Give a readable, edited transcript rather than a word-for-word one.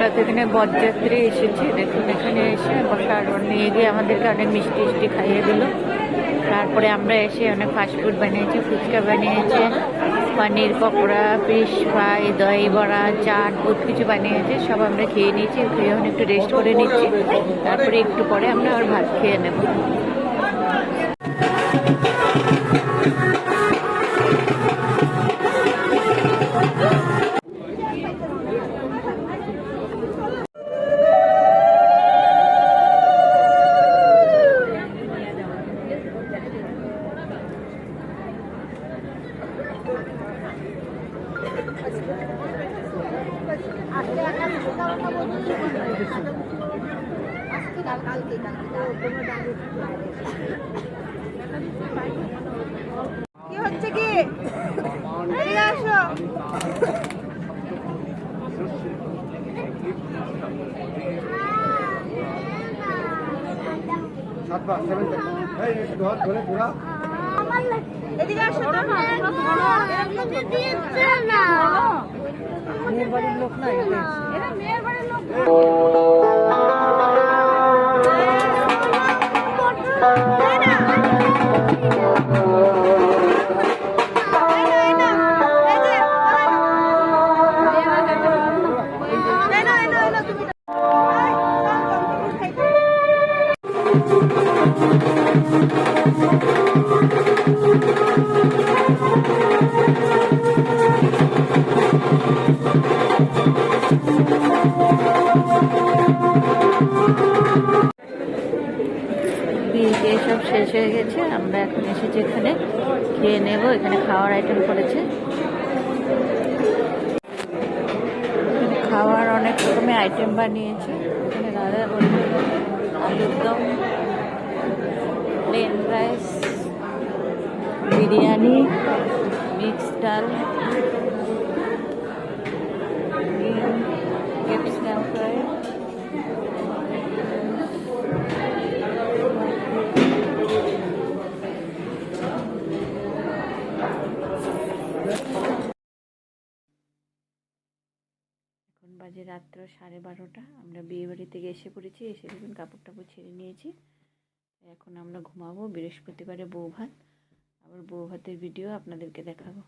এতদিনে বরযাত্রী এসেছে, দেখুন এখানে এসে বসার নিয়ে গিয়ে আমাদেরকে অনেক মিষ্টি মিষ্টি খাইয়ে দিল। তারপরে আমরা এসে অনেক ফাস্টফুড বানিয়েছি, ফুচকা বানিয়েছে, পনির পকোড়া, ফিশ ফ্রাই, দই বড়া, চাট, বহুত কিছু বানিয়েছে। সব আমরা খেয়ে নিয়েছি, খেয়ে একটু রেস্ট করে নিচ্ছি। তারপরে একটু পরে আমরা আর ভাত খেয়ে নেব। কি হচ্ছে কি? আসো। এদিকে আসো তো। মেয়ের বাড়ির লোক না, এরা মেয়ের বাড়ির লোক। বিয়ে সব শেষ হয়ে গেছে, আমরা এখন এসেছি এখানে খেয়ে নেব। এখানে খাওয়ার আইটেম করেছে, খাওয়ার অনেক রকমের আইটেম বানিয়েছে। এখানে দাদা বলছে আলুর দম, প্লেন রাইস, বিরিয়ানি, মিক্সড ডাল, ক্যাপসিকাম ফ্রাই, বাজে রাত্র 12:30। আমরা বিয়ে বাড়ি থেকে এসে পড়েছি, এসে দেখুন কাপড় টাপড় ছেড়ে নিয়েছি। এখন আমরা ঘুমাবো। বৃহস্পতিবারে বউ ভাত, আবার বউ ভাতের ভিডিও আপনাদেরকে দেখাবো।